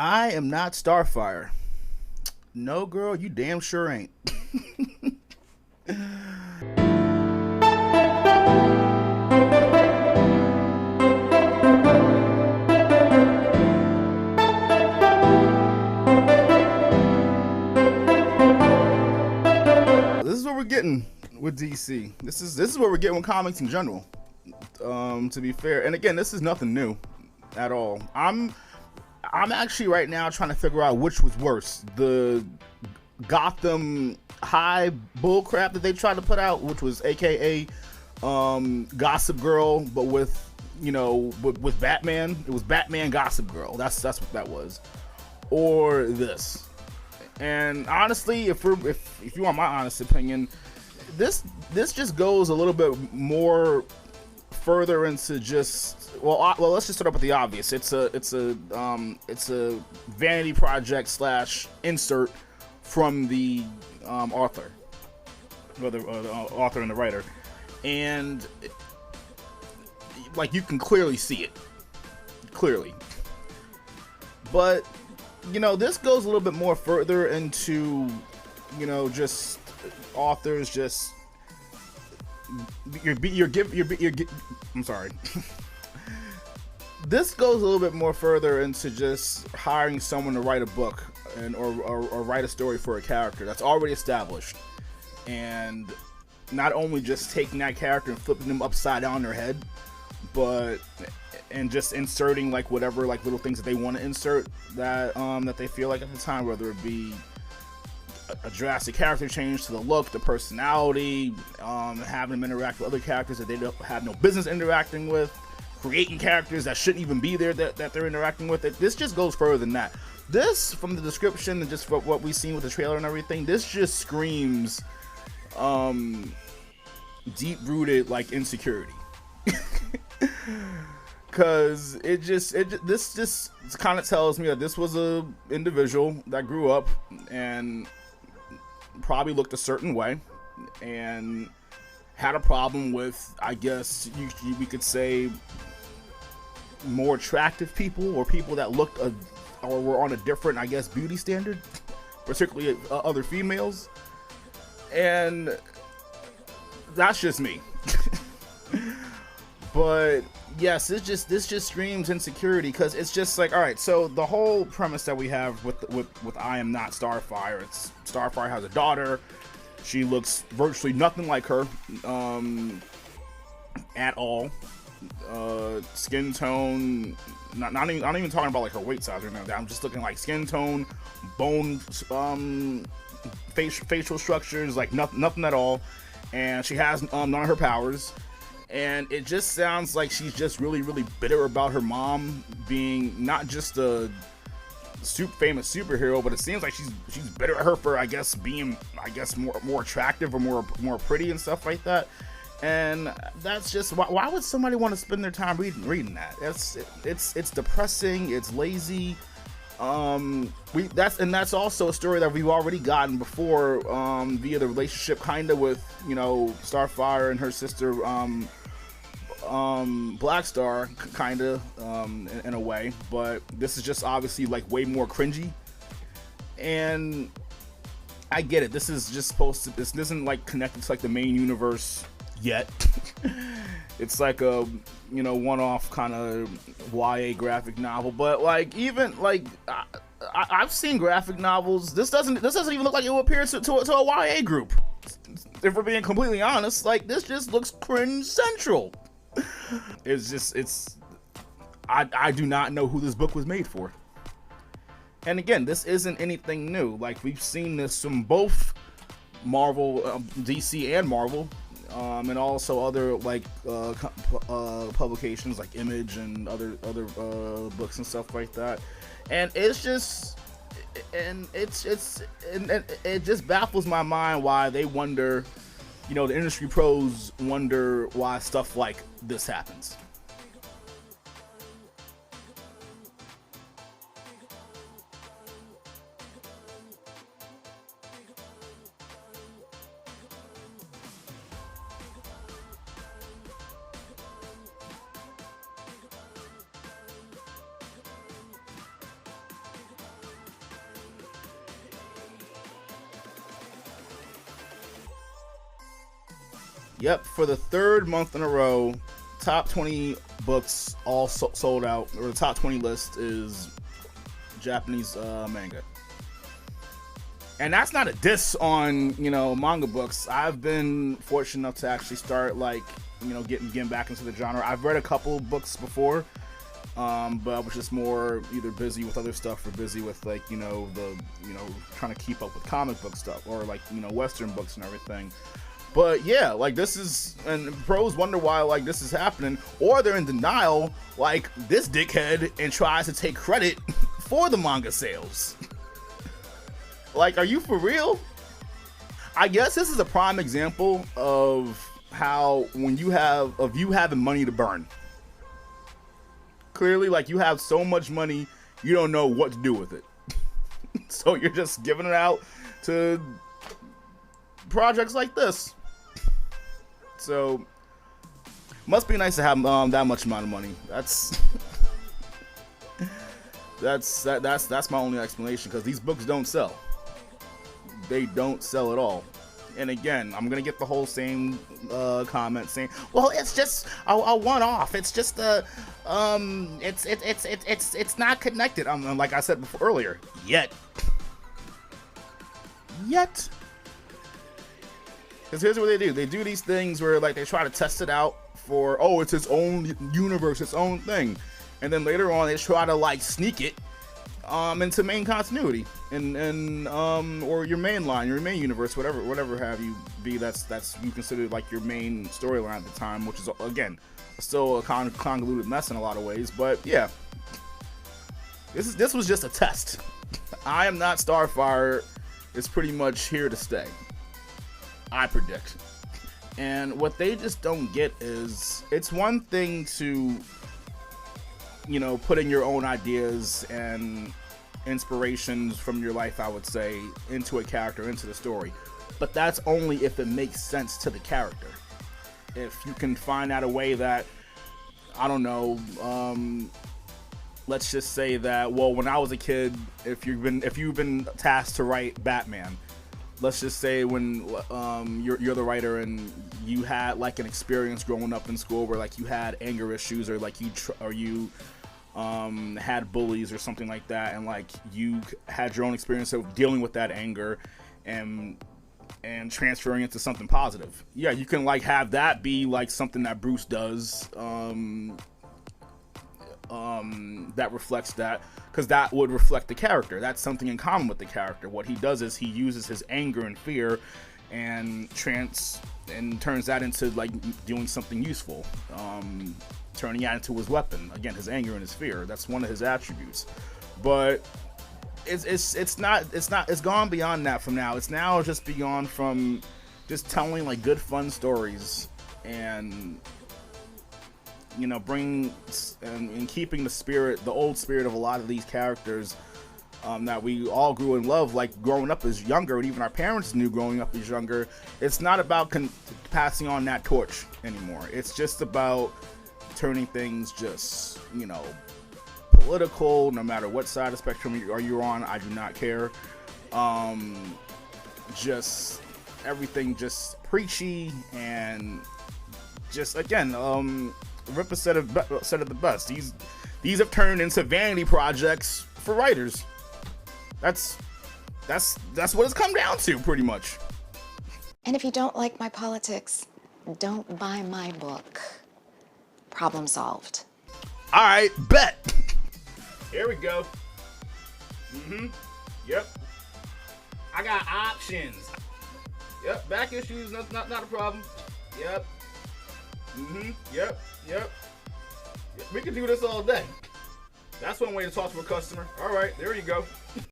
I am not Starfire. No, girl, you damn sure ain't. This is what we're getting with DC. This is what we're getting with comics in general. To be fair, and again, this is nothing new at all. I'm actually right now trying to figure out which was worse: the Gotham High bullcrap that they tried to put out, which was AKA Gossip Girl, but with with Batman. It was Batman Gossip Girl. That's what that was. Or this. And honestly, if you want my honest opinion, this just goes a little bit more further into just well let's just start up with the obvious. It's a vanity project slash insert from the author, or the author and the writer, and like you can clearly see it, but this goes a little bit more further into just authors just I'm sorry. This goes a little bit more further into just hiring someone to write a book or write a story for a character that's already established, and not only just taking that character and flipping them upside down their head, but just inserting like whatever like little things that they want to insert that they feel like at the time, whether it be a drastic character change to the look, the personality, having them interact with other characters that they don't have no business interacting with, creating characters that shouldn't even be there that they're interacting with. This just goes further than that. This, from the description and just what we've seen with the trailer and everything, this just screams deep-rooted like insecurity. Cause this just kind of tells me that this was a individual that grew up and probably looked a certain way and had a problem with, I guess we could say, more attractive people or people that looked or were on a different, I guess, beauty standard, particularly other females. And that's just me. But yes, this just screams insecurity, because it's just like, all right, so the whole premise that we have with I Am Not Starfire, it's Starfire has a daughter. She looks virtually nothing like her at all. Skin tone, not even talking about like her weight size or anything. I'm just looking like skin tone, bone, facial structures, like nothing at all. And she has none of her powers. And it just sounds like she's just really, really bitter about her mom being not just a famous superhero, but it seems like she's bitter at her for, I guess, being, I guess, more attractive or more pretty and stuff like that. And that's just why would somebody want to spend their time reading that? It's depressing. It's lazy. That's also a story that we've already gotten before via the relationship kind of with Starfire and her sister Black Star, kind of in a way, but this is just obviously like way more cringy. And I get it, this is just this isn't like connected to like the main universe yet. It's like a one-off kind of YA graphic novel, but like even like I've seen graphic novels. This doesn't even look like it will appear to a YA group. If we're being completely honest, like this just looks cringe central. I do not know who this book was made for. And again, this isn't anything new. Like, we've seen this from both Marvel, DC and Marvel, and also other like publications like Image and other books and stuff like that. And it just baffles my mind why they wonder, the industry pros wonder why stuff like this happens. Yep, for the third month in a row, top 20 books all sold out, or the top 20 list is Japanese manga. And that's not a diss on, manga books. I've been fortunate enough to actually start, getting back into the genre. I've read a couple books before, but I was just more either busy with other stuff or busy with, trying to keep up with comic book stuff or, Western books and everything. But yeah, this is, and pros wonder why this is happening, or they're in denial like this dickhead and tries to take credit for the manga sales. Are you for real? I guess this is a prime example of how when you having money to burn. Clearly, you have so much money, you don't know what to do with it. So you're just giving it out to projects like this. So must be nice to have that much amount of money. That's my only explanation, because these books don't sell. They don't sell at all. And again, I'm gonna get the whole same comment saying, "Well, it's just a one-off. It's just it's not connected." Like I said before earlier, yet. Because here's what they do. They do these things where they try to test it out for, it's its own universe, its own thing. And then later on they try to sneak it into main continuity and or your main line, your main universe, whatever have you be, that's you consider your main storyline at the time, which is again still a convoluted mess in a lot of ways. But yeah, this was just a test. I Am Not Starfire is pretty much here to stay, I predict. And what they just don't get is, it's one thing to put in your own ideas and inspirations from your life, I would say, into a character, into the story. But that's only if it makes sense to the character. If you can find out a way that, I don't know, let's just say that, well, when I was a kid, if you've been tasked to write Batman, let's just say when you're the writer and you had an experience growing up in school where you had anger issues, or you had bullies or something like that, and you had your own experience of dealing with that anger and transferring it to something positive. Yeah, you can have that be something that Bruce does that reflects that, because that would reflect the character. That's something in common with the character. What he does is he uses his anger and fear and turns that into doing something useful, turning that into his weapon. Again, his anger and his fear, that's one of his attributes. But it's gone beyond that from now. It's now just beyond from just telling good fun stories and bring and keeping the old spirit of a lot of these characters that we all grew in love, growing up as younger, and even our parents knew growing up as younger. It's not about passing on that torch anymore. It's just about turning things just, political, no matter what side of the spectrum you're on. I do not care. Just everything just preachy, and just, again, Ripper said it the best. These have turned into vanity projects for writers. That's what it's come down to, pretty much. And if you don't like my politics, don't buy my book. Problem solved. All right, bet. Here we go. Yep. I got options. Yep. Back issues, not a problem. Yep. Yep. We can do this all day. That's one way to talk to a customer. All right, there you go.